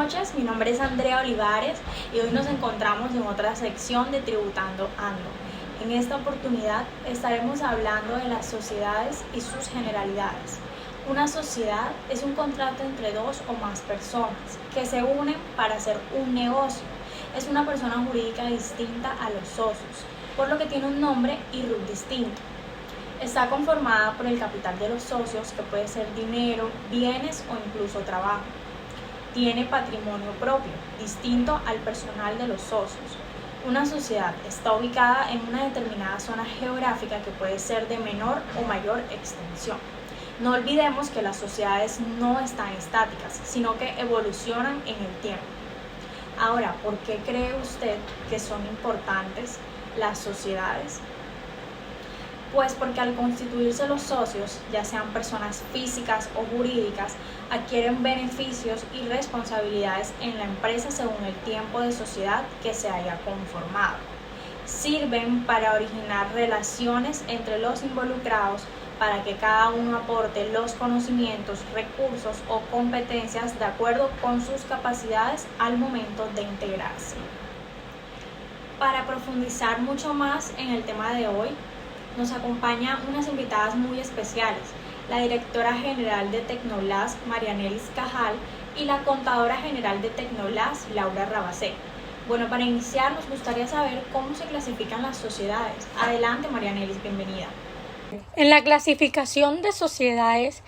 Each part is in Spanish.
noches, mi nombre es Andrea Olivares y hoy nos encontramos en otra sección de Tributando Ando. En esta oportunidad estaremos hablando de las sociedades y sus generalidades. Una sociedad es un contrato entre dos o más personas que se unen para hacer un negocio. Es una persona jurídica distinta a los socios, por lo que tiene un nombre y RUT distinto. Está conformada por el capital de los socios, que puede ser dinero, bienes o incluso trabajo. Tiene patrimonio propio, distinto al personal de los socios. Una sociedad está ubicada en una determinada zona geográfica que puede ser de menor o mayor extensión. No olvidemos que las sociedades no están estáticas, sino que evolucionan en el tiempo. Ahora, ¿por qué cree usted que son importantes las sociedades? Pues porque al constituirse los socios, ya sean personas físicas o jurídicas, adquieren beneficios y responsabilidades en la empresa según el tiempo de sociedad que se haya conformado. Sirven para originar relaciones entre los involucrados para que cada uno aporte los conocimientos, recursos o competencias de acuerdo con sus capacidades al momento de integrarse. Para profundizar mucho más en el tema de hoy, nos acompañan unas invitadas muy especiales, la directora general de Tecnolás, Marianelis Cajal, y la contadora general de Tecnolás, Laura Rabasé. Bueno, para iniciar nos gustaría saber cómo se clasifican las sociedades. Adelante, Marianelis, bienvenida. En la clasificación de sociedades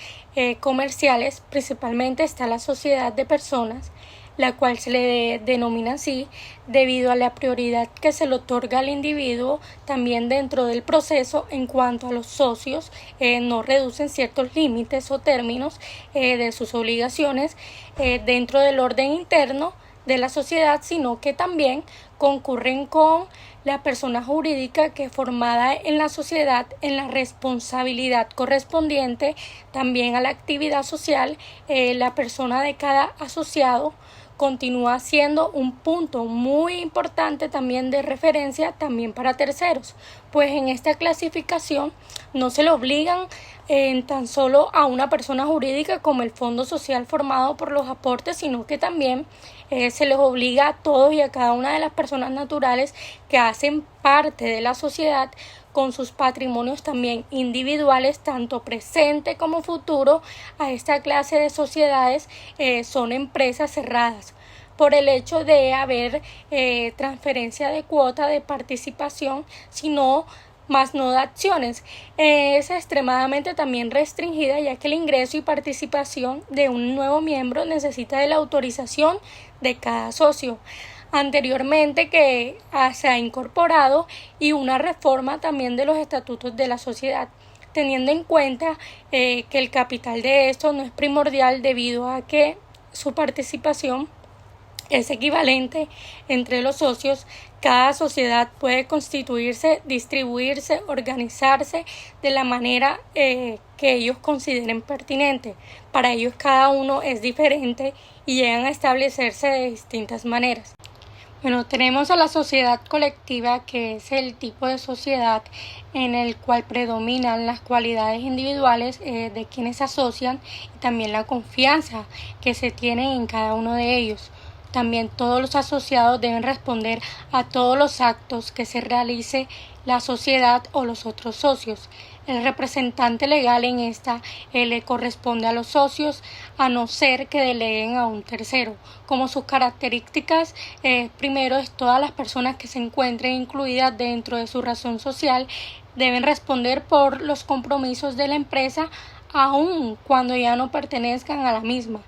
comerciales, principalmente está la sociedad de personas, la cual se le denomina así debido a la prioridad que se le otorga al individuo también dentro del proceso en cuanto a los socios. No reducen ciertos límites o términos de sus obligaciones dentro del orden interno de la sociedad, sino que también concurren con la persona jurídica que formada en la sociedad en la responsabilidad correspondiente también a la actividad social. La persona de cada asociado continúa siendo un punto muy importante también de referencia también para terceros, pues en esta clasificación no se le obligan tan solo a una persona jurídica como el fondo social formado por los aportes, sino que también se les obliga a todos y a cada una de las personas naturales que hacen parte de la sociedad con sus patrimonios también individuales, tanto presente como futuro. A esta clase de sociedades son empresas cerradas por el hecho de haber transferencia de cuota de participación, sino más no de acciones. Es extremadamente también restringida, ya que el ingreso y participación de un nuevo miembro necesita de la autorización de cada socio anteriormente que se ha incorporado, y una reforma también de los estatutos de la sociedad, teniendo en cuenta que el capital de esto no es primordial debido a que su participación es equivalente entre los socios. Cada sociedad puede constituirse, distribuirse, organizarse de la manera que ellos consideren pertinente. Para ellos cada uno es diferente y llegan a establecerse de distintas maneras. Bueno, tenemos a la sociedad colectiva, que es el tipo de sociedad en el cual predominan las cualidades individuales de quienes se asocian y también la confianza que se tiene en cada uno de ellos. También todos los asociados deben responder a todos los actos que se realice la sociedad o los otros socios. El representante legal en esta le corresponde a los socios, a no ser que deleguen a un tercero. Como sus características, primero es todas las personas que se encuentren incluidas dentro de su razón social deben responder por los compromisos de la empresa, aun cuando ya no pertenezcan a la misma.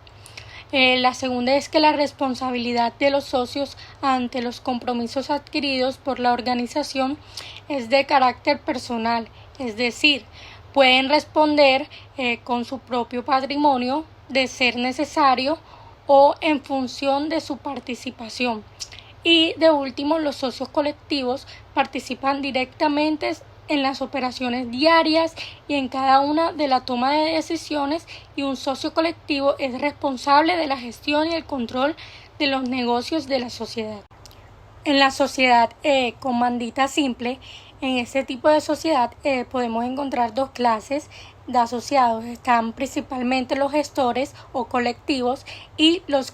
La segunda es que la responsabilidad de los socios ante los compromisos adquiridos por la organización es de carácter personal, es decir, pueden responder con su propio patrimonio de ser necesario o en función de su participación. Y de último, los socios colectivos participan directamente en las operaciones diarias y en cada una de la toma de decisiones, y un socio colectivo es responsable de la gestión y el control de los negocios de la sociedad. En la sociedad comandita simple, en este tipo de sociedad podemos encontrar dos clases de asociados. Están principalmente los gestores o colectivos y los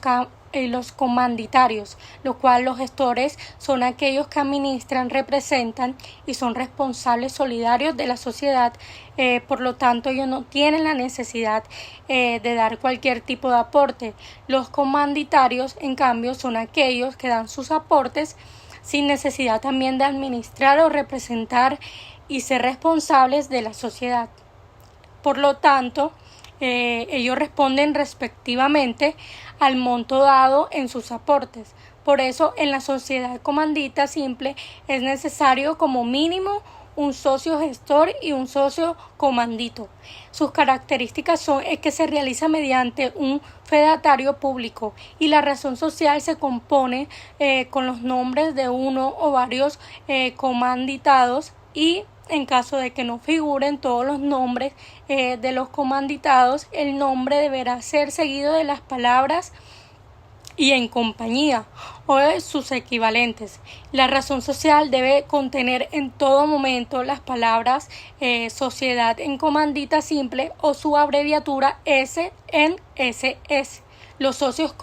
los comanditarios, lo cual los gestores son aquellos que administran, representan y son responsables solidarios de la sociedad. Por lo tanto, ellos no tienen la necesidad de dar cualquier tipo de aporte. Los comanditarios, en cambio, son aquellos que dan sus aportes sin necesidad también de administrar o representar y ser responsables de la sociedad. Por lo tanto, ellos responden respectivamente al monto dado en sus aportes. Por eso, en la sociedad comandita simple es necesario como mínimo un socio gestor y un socio comandito. Sus características son que se realiza mediante un fedatario público y la razón social se compone con los nombres de uno o varios comanditados, y en caso de que no figuren todos los nombres de los comanditados, el nombre deberá ser seguido de las palabras y en compañía o de sus equivalentes. La razón social debe contener en todo momento las palabras sociedad en comandita simple o su abreviatura S en SS. Los socios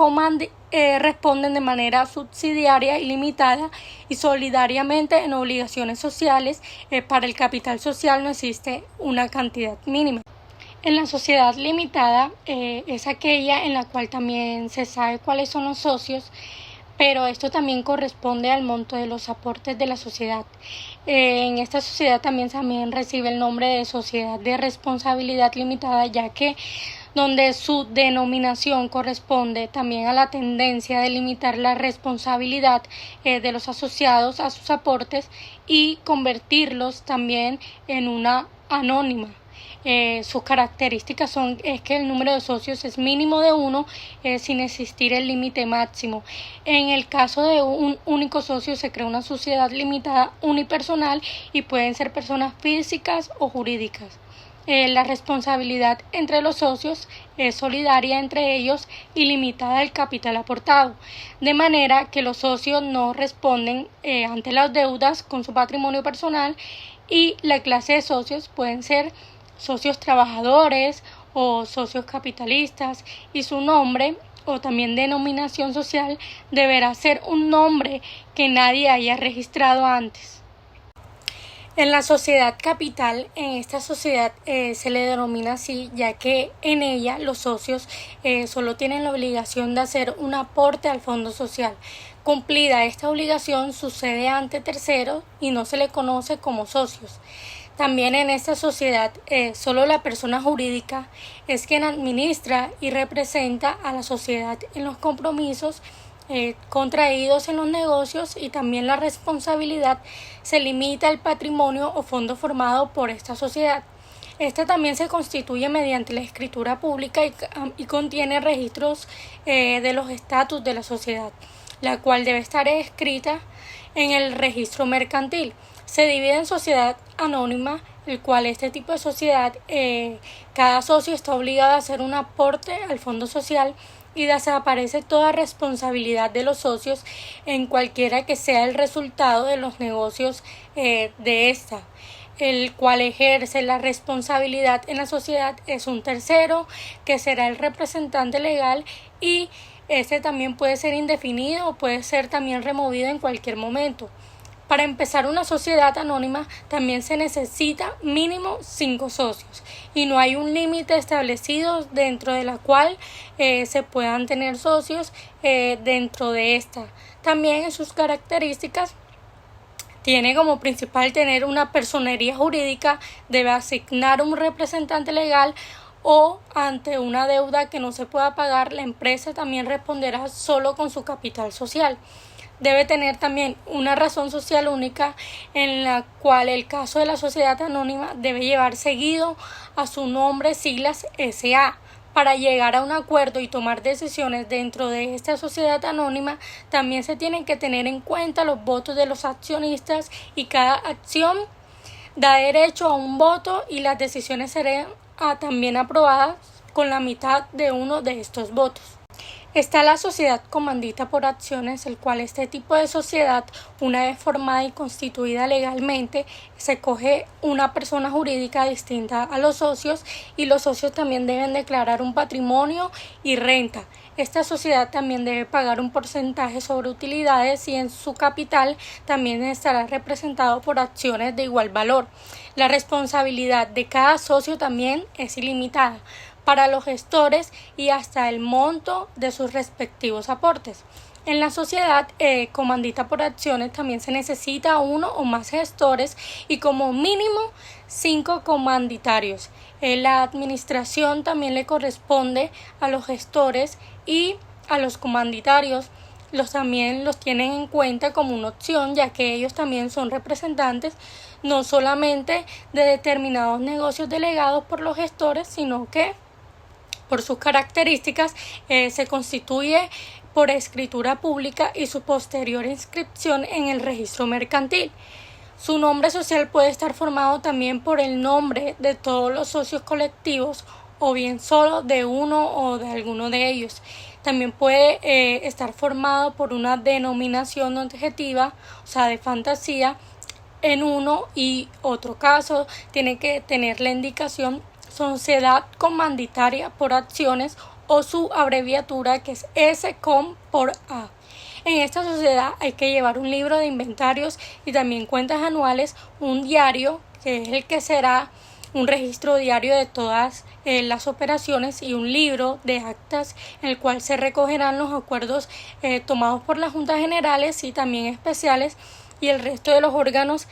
responden de manera subsidiaria y limitada y solidariamente en obligaciones sociales. Para el capital social no existe una cantidad mínima. En la sociedad limitada es aquella en la cual también se sabe cuáles son los socios, pero esto también corresponde al monto de los aportes de la sociedad. En esta sociedad también recibe el nombre de sociedad de responsabilidad limitada, ya que donde su denominación corresponde también a la tendencia de limitar la responsabilidad de los asociados a sus aportes y convertirlos también en una anónima. Sus características es que el número de socios es mínimo de 1 sin existir el límite máximo. En el caso de un único socio se crea una sociedad limitada unipersonal y pueden ser personas físicas o jurídicas. La responsabilidad entre los socios es solidaria entre ellos y limitada al capital aportado, de manera que los socios no responden ante las deudas con su patrimonio personal, y la clase de socios pueden ser socios trabajadores o socios capitalistas, y su nombre o también denominación social deberá ser un nombre que nadie haya registrado antes. En la sociedad capital, en esta sociedad se le denomina así, ya que en ella los socios solo tienen la obligación de hacer un aporte al fondo social. Cumplida esta obligación, sucede ante terceros y no se le conoce como socios. También en esta sociedad, solo la persona jurídica es quien administra y representa a la sociedad en los compromisos contraídos en los negocios, y también la responsabilidad se limita al patrimonio o fondo formado por esta sociedad. Esta también se constituye mediante la escritura pública y contiene registros de los estatus de la sociedad, la cual debe estar escrita en el registro mercantil. Se divide en sociedad anónima, el cual este tipo de sociedad, cada socio está obligado a hacer un aporte al fondo social y desaparece toda responsabilidad de los socios en cualquiera que sea el resultado de los negocios de esta. El cual ejerce la responsabilidad en la sociedad es un tercero, que será el representante legal, y este también puede ser indefinido o puede ser también removido en cualquier momento. Para empezar una sociedad anónima también se necesita mínimo 5 socios y no hay un límite establecido dentro de la cual se puedan tener socios dentro de esta. También en sus características tiene como principal tener una personería jurídica, debe asignar un representante legal, o ante una deuda que no se pueda pagar, la empresa también responderá solo con su capital social. Debe tener también una razón social única, en la cual el caso de la sociedad anónima debe llevar seguido a su nombre siglas SA. Para llegar a un acuerdo y tomar decisiones dentro de esta sociedad anónima, también se tienen que tener en cuenta los votos de los accionistas, y cada acción da derecho a un voto y las decisiones serán también aprobadas con la mitad de uno de estos votos. Está la sociedad comandita por acciones, el cual este tipo de sociedad, una vez formada y constituida legalmente, se coge una persona jurídica distinta a los socios y los socios también deben declarar un patrimonio y renta. Esta sociedad también debe pagar un porcentaje sobre utilidades y en su capital también estará representado por acciones de igual valor. La responsabilidad de cada socio también es ilimitada para los gestores y hasta el monto de sus respectivos aportes. En la sociedad comandita por acciones también se necesita uno o más gestores y como mínimo 5 comanditarios. La administración también le corresponde a los gestores y a los comanditarios también los tienen en cuenta como una opción, ya que ellos también son representantes no solamente de determinados negocios delegados por los gestores, sino que por sus características se constituye por escritura pública y su posterior inscripción en el registro mercantil. Su nombre social puede estar formado también por el nombre de todos los socios colectivos o bien solo de uno o de alguno de ellos. También puede estar formado por una denominación objetiva, o sea, de fantasía, en uno y otro caso tiene que tener la indicación sociedad comanditaria por acciones o su abreviatura que es S-COM por A. En esta sociedad hay que llevar un libro de inventarios y también cuentas anuales, un diario que es el que será un registro diario de todas las operaciones y un libro de actas en el cual se recogerán los acuerdos tomados por las juntas generales y también especiales y el resto de los órganos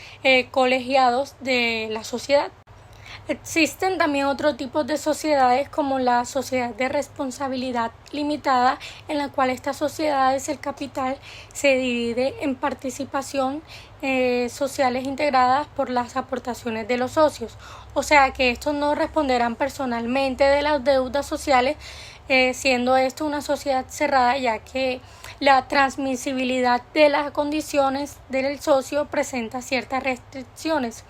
colegiados de la sociedad. Existen también otros tipos de sociedades como la sociedad de responsabilidad limitada, en la cual estas sociedades el capital se divide en participación sociales integradas por las aportaciones de los socios. O sea que estos no responderán personalmente de las deudas sociales, siendo esto una sociedad cerrada, ya que la transmisibilidad de las condiciones del socio presenta ciertas restricciones.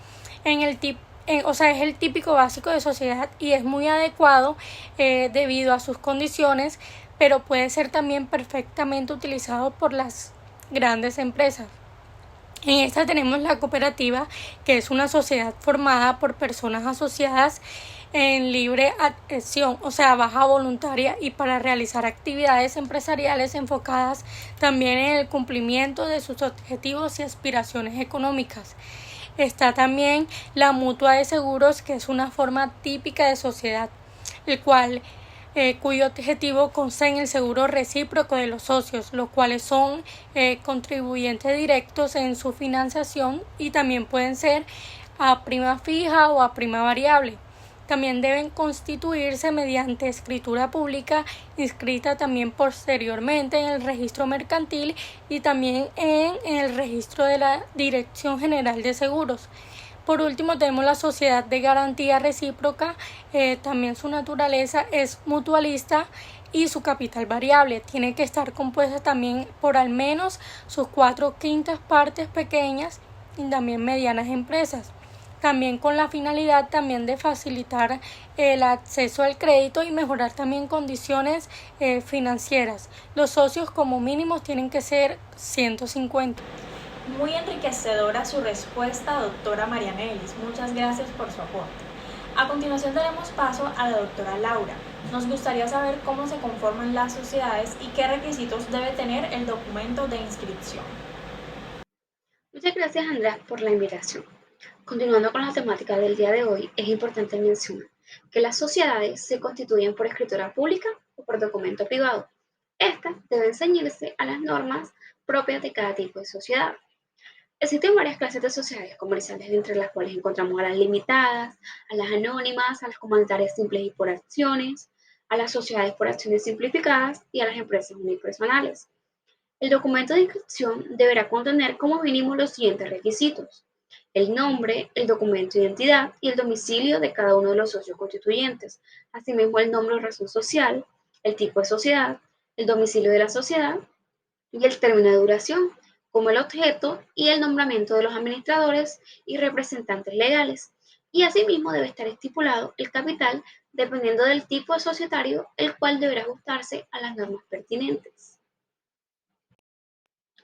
Es el típico básico de sociedad y es muy adecuado debido a sus condiciones, pero puede ser también perfectamente utilizado por las grandes empresas. En esta tenemos la cooperativa, que es una sociedad formada por personas asociadas en libre adhesión, o sea, baja voluntaria y para realizar actividades empresariales enfocadas también en el cumplimiento de sus objetivos y aspiraciones económicas. Está también la mutua de seguros, que es una forma típica de sociedad, cuyo objetivo consta en el seguro recíproco de los socios, los cuales son contribuyentes directos en su financiación y también pueden ser a prima fija o a prima variable. También deben constituirse mediante escritura pública inscrita también posteriormente en el registro mercantil y también en el registro de la Dirección General de Seguros. Por último tenemos la sociedad de garantía recíproca, también su naturaleza es mutualista y su capital variable. Tiene que estar compuesta también por al menos sus 4/5 partes pequeñas y también medianas empresas. También con la finalidad también de facilitar el acceso al crédito y mejorar también condiciones financieras. Los socios como mínimos tienen que ser 150. Muy enriquecedora su respuesta, doctora Marianelis. Muchas gracias por su aporte. A continuación daremos paso a la doctora Laura. Nos gustaría saber cómo se conforman las sociedades y qué requisitos debe tener el documento de inscripción. Muchas gracias, Andrea, por la invitación. Continuando con la temática del día de hoy, es importante mencionar que las sociedades se constituyen por escritura pública o por documento privado. Estas deben ceñirse a las normas propias de cada tipo de sociedad. Existen varias clases de sociedades comerciales, entre las cuales encontramos a las limitadas, a las anónimas, a las comunitarias simples y por acciones, a las sociedades por acciones simplificadas y a las empresas unipersonales. El documento de inscripción deberá contener como mínimo los siguientes requisitos: el nombre, el documento de identidad y el domicilio de cada uno de los socios constituyentes, asimismo el nombre o razón social, el tipo de sociedad, el domicilio de la sociedad y el término de duración, como el objeto y el nombramiento de los administradores y representantes legales. Y asimismo debe estar estipulado el capital dependiendo del tipo de societario, el cual deberá ajustarse a las normas pertinentes.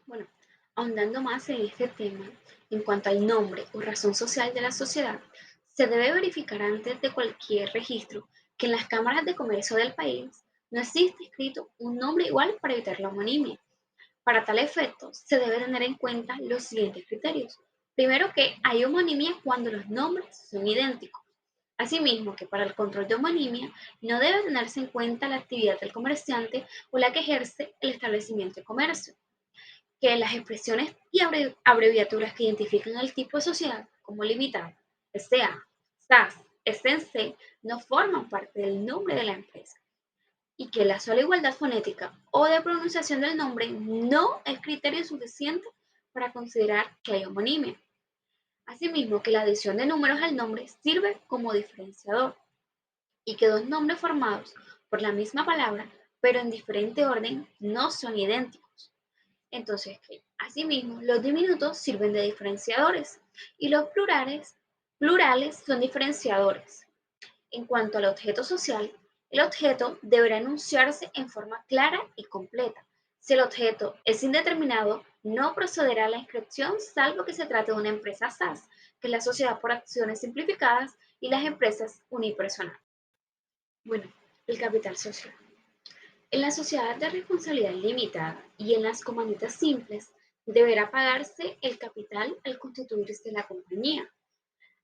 Bueno, ahondando más en este tema, en cuanto al nombre o razón social de la sociedad, se debe verificar antes de cualquier registro que en las cámaras de comercio del país no existe escrito un nombre igual para evitar la homonimia. Para tal efecto, se debe tener en cuenta los siguientes criterios. Primero, que hay homonimia cuando los nombres son idénticos. Asimismo, que para el control de homonimia no debe tenerse en cuenta la actividad del comerciante o la que ejerce el establecimiento de comercio, que las expresiones y abreviaturas que identifican el tipo de sociedad como limitada, S.A., SAS, SNC, no forman parte del nombre de la empresa, y que la sola igualdad fonética o de pronunciación del nombre no es criterio suficiente para considerar que hay homonimia. Asimismo, que la adición de números al nombre sirve como diferenciador, y que dos nombres formados por la misma palabra, pero en diferente orden, no son idénticos. Entonces, asimismo, los diminutos sirven de diferenciadores y los plurales son diferenciadores. En cuanto al objeto social, el objeto deberá enunciarse en forma clara y completa. Si el objeto es indeterminado, no procederá a la inscripción salvo que se trate de una empresa SAS, que es la sociedad por acciones simplificadas, y las empresas unipersonales. Bueno, el capital social. En la sociedad de responsabilidad limitada y en las comanditas simples, deberá pagarse el capital al constituirse la compañía,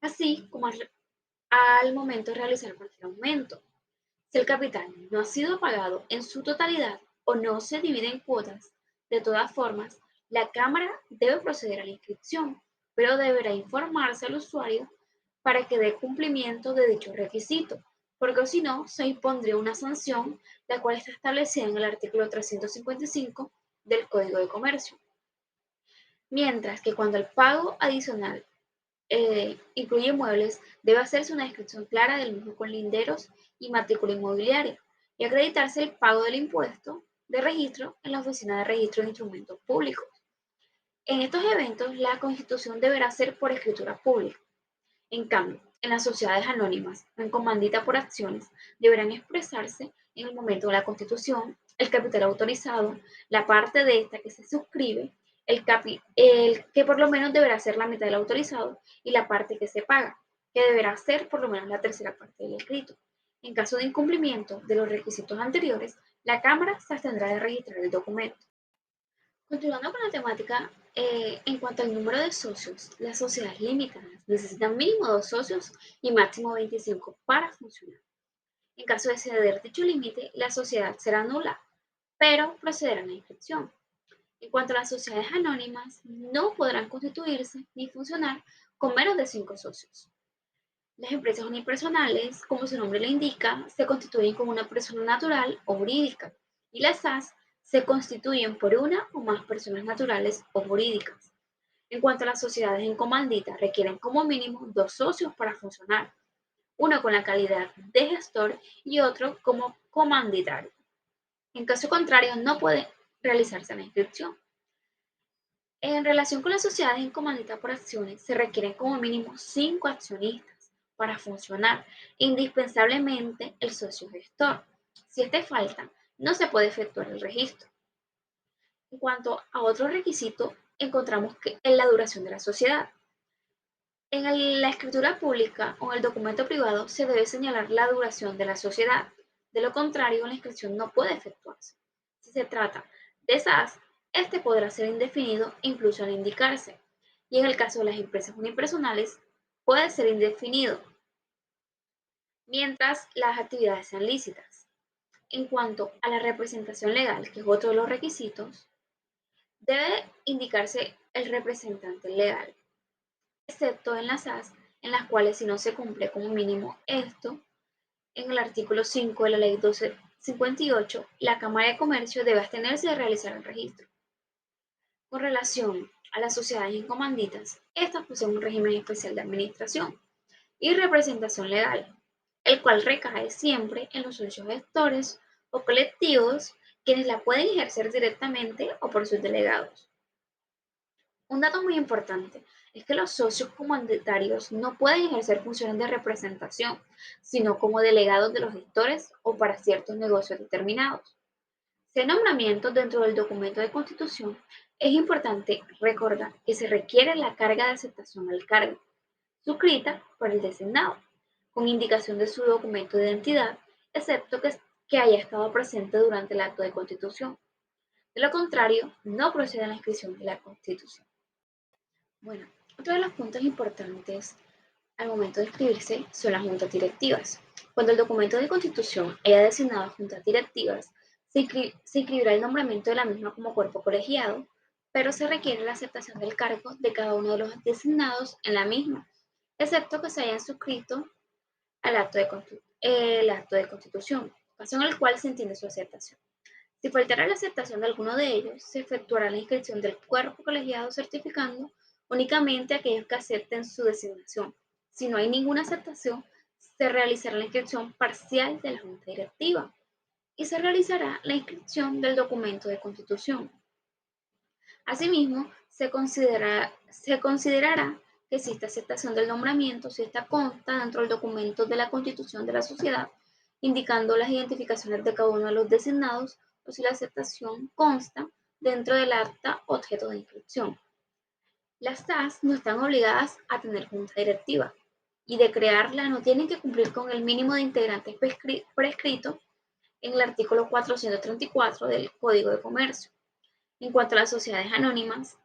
así como al momento de realizar cualquier aumento. Si el capital no ha sido pagado en su totalidad o no se divide en cuotas, de todas formas, la Cámara debe proceder a la inscripción, pero deberá informarse al usuario para que dé cumplimiento de dicho requisito, porque si no, se impondría una sanción, la cual está establecida en el artículo 355 del Código de Comercio. Mientras que cuando el pago adicional incluye muebles, debe hacerse una descripción clara del mismo con linderos y matrícula inmobiliaria y acreditarse el pago del impuesto de registro en la Oficina de Registro de Instrumentos Públicos. En estos eventos, la constitución deberá ser por escritura pública. En cambio, en las sociedades anónimas o en comandita por acciones, deberán expresarse en el momento de la constitución el capital autorizado, la parte de esta que se suscribe, el que por lo menos deberá ser la mitad del autorizado y la parte que se paga, que deberá ser por lo menos la tercera parte del escrito. En caso de incumplimiento de los requisitos anteriores, la Cámara se abstendrá de registrar el documento. Continuando con la temática, en cuanto al número de socios, las sociedades limitadas necesitan mínimo 2 socios y máximo 25 para funcionar. En caso de exceder dicho límite, la sociedad será nula, pero procederá a la inscripción. En cuanto a las sociedades anónimas, no podrán constituirse ni funcionar con menos de 5 socios. Las empresas unipersonales, como su nombre le indica, se constituyen como una persona natural o jurídica, y las SAS se constituyen por una o más personas naturales o jurídicas. En cuanto a las sociedades en comandita, requieren como mínimo 2 socios para funcionar, uno con la calidad de gestor y otro como comanditario. En caso contrario, no puede realizarse la inscripción. En relación con las sociedades en comandita por acciones, se requieren como mínimo 5 accionistas para funcionar, indispensablemente el socio gestor. Si este falta, no se puede efectuar el registro. En cuanto a otro requisito, encontramos que en la duración de la sociedad. En la escritura pública o en el documento privado se debe señalar la duración de la sociedad. De lo contrario, la inscripción no puede efectuarse. Si se trata de SAS, este podrá ser indefinido incluso al indicarse. Y en el caso de las empresas unipersonales, puede ser indefinido mientras las actividades sean lícitas. En cuanto a la representación legal, que es otro de los requisitos, debe indicarse el representante legal, excepto en las SAS, en las cuales si no se cumple como mínimo esto, en el artículo 5 de la Ley 1258, la Cámara de Comercio debe abstenerse de realizar el registro. Con relación a las sociedades en comanditas, estas poseen un régimen especial de administración y representación legal, el cual recae siempre en los socios gestores o colectivos, quienes la pueden ejercer directamente o por sus delegados. Un dato muy importante es que los socios comunitarios no pueden ejercer funciones de representación, sino como delegados de los gestores o para ciertos negocios determinados. Si hay nombramientos dentro del documento de constitución, es importante recordar que se requiere la carga de aceptación al cargo, suscrita por el designado, con indicación de su documento de identidad, excepto que haya estado presente durante el acto de constitución. De lo contrario, no procede a la inscripción de la constitución. Bueno, otro de los puntos importantes al momento de inscribirse son las juntas directivas. Cuando el documento de constitución haya designado juntas directivas, se inscribirá el nombramiento de la misma como cuerpo colegiado, pero se requiere la aceptación del cargo de cada uno de los designados en la misma, excepto que se hayan suscrito al el acto de constitución, caso en el cual se entiende su aceptación. Si faltara la aceptación de alguno de ellos, se efectuará la inscripción del cuerpo colegiado certificando únicamente a aquellos que acepten su designación. Si no hay ninguna aceptación, se realizará la inscripción parcial de la junta directiva y se realizará la inscripción del documento de constitución. Asimismo, se considerará que existe aceptación del nombramiento si esta consta dentro del documento de la constitución de la sociedad, indicando las identificaciones de cada uno de los designados o si la aceptación consta dentro del acta objeto de inscripción. Las SAS no están obligadas a tener junta directiva y de crearla no tienen que cumplir con el mínimo de integrantes prescrito en el artículo 434 del Código de Comercio. En cuanto a las sociedades anónimas,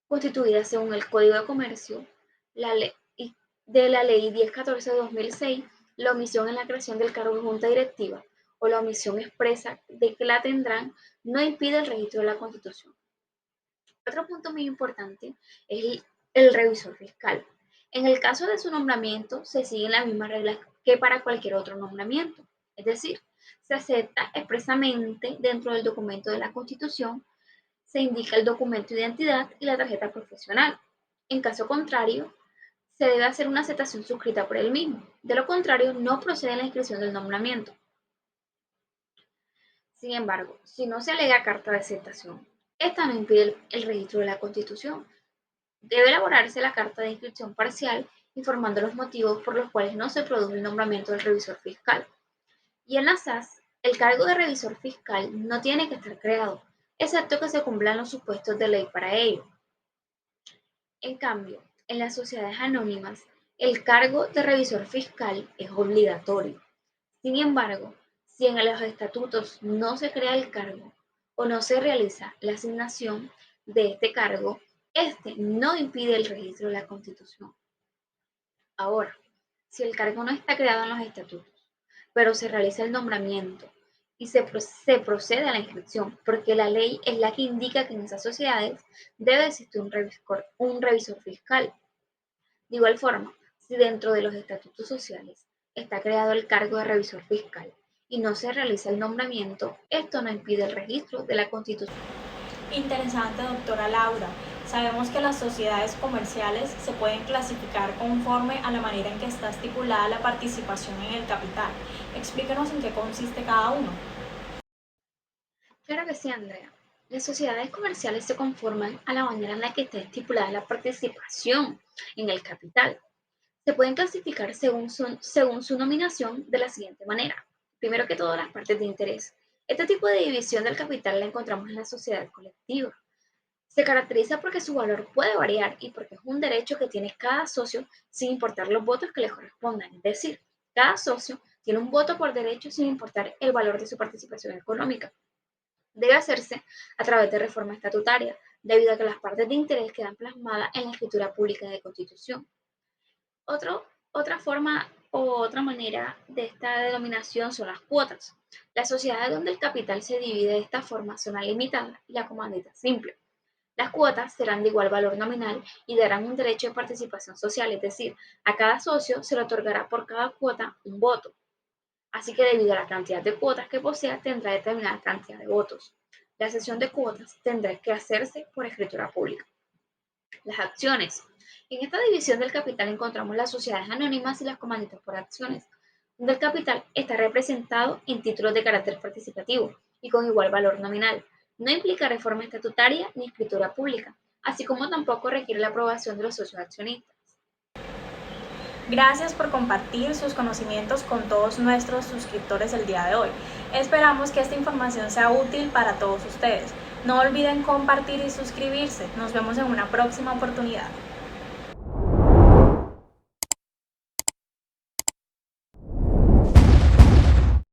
constituidas según el Código de Comercio la ley, de la Ley 1014 de 2006, la omisión en la creación del cargo de junta directiva o la omisión expresa de que la tendrán no impide el registro de la Constitución. Otro punto muy importante es el revisor fiscal. En el caso de su nombramiento, se siguen las mismas reglas que para cualquier otro nombramiento. Es decir, se acepta expresamente dentro del documento de la Constitución, se indica el documento de identidad y la tarjeta profesional. En caso contrario, se debe hacer una aceptación suscrita por él mismo. De lo contrario, no procede la inscripción del nombramiento. Sin embargo, si no se alega carta de aceptación, esta no impide el registro de la Constitución. Debe elaborarse la carta de inscripción parcial informando los motivos por los cuales no se produjo el nombramiento del revisor fiscal. Y en la SAS, el cargo de revisor fiscal no tiene que estar creado, excepto que se cumplan los supuestos de ley para ello. En cambio, en las sociedades anónimas, el cargo de revisor fiscal es obligatorio. Sin embargo, si en los estatutos no se crea el cargo o no se realiza la asignación de este cargo, este no impide el registro de la Constitución. Ahora, si el cargo no está creado en los estatutos, pero se realiza el nombramiento y se procede a la inscripción, porque la ley es la que indica que en esas sociedades debe existir un revisor fiscal. De igual forma, si dentro de los estatutos sociales está creado el cargo de revisor fiscal y no se realiza el nombramiento, esto no impide el registro de la Constitución. Interesante, doctora Laura. Sabemos que las sociedades comerciales se pueden clasificar conforme a la manera en que está estipulada la participación en el capital. Explíquenos en qué consiste cada uno. Claro que sí, Andrea. Las sociedades comerciales se conforman a la manera en la que está estipulada la participación en el capital. Se pueden clasificar según su nominación de la siguiente manera. Primero que todo, las partes de interés. Este tipo de división del capital la encontramos en la sociedad colectiva. Se caracteriza porque su valor puede variar y porque es un derecho que tiene cada socio sin importar los votos que le correspondan. Es decir, cada socio tiene un voto por derecho sin importar el valor de su participación económica. Debe hacerse a través de reforma estatutaria, debido a que las partes de interés quedan plasmadas en la escritura pública de constitución. Otra forma o otra manera de esta denominación son las cuotas. Las sociedades donde el capital se divide de esta forma son la limitada y la comandita simple. Las cuotas serán de igual valor nominal y darán un derecho de participación social, es decir, a cada socio se le otorgará por cada cuota un voto. Así que debido a la cantidad de cuotas que posea, tendrá determinada cantidad de votos. La cesión de cuotas tendrá que hacerse por escritura pública. Las acciones. En esta división del capital encontramos las sociedades anónimas y las comanditas por acciones, donde el capital está representado en títulos de carácter participativo y con igual valor nominal. No implica reforma estatutaria ni escritura pública, así como tampoco requiere la aprobación de los socios accionistas. Gracias por compartir sus conocimientos con todos nuestros suscriptores el día de hoy. Esperamos que esta información sea útil para todos ustedes. No olviden compartir y suscribirse. Nos vemos en una próxima oportunidad.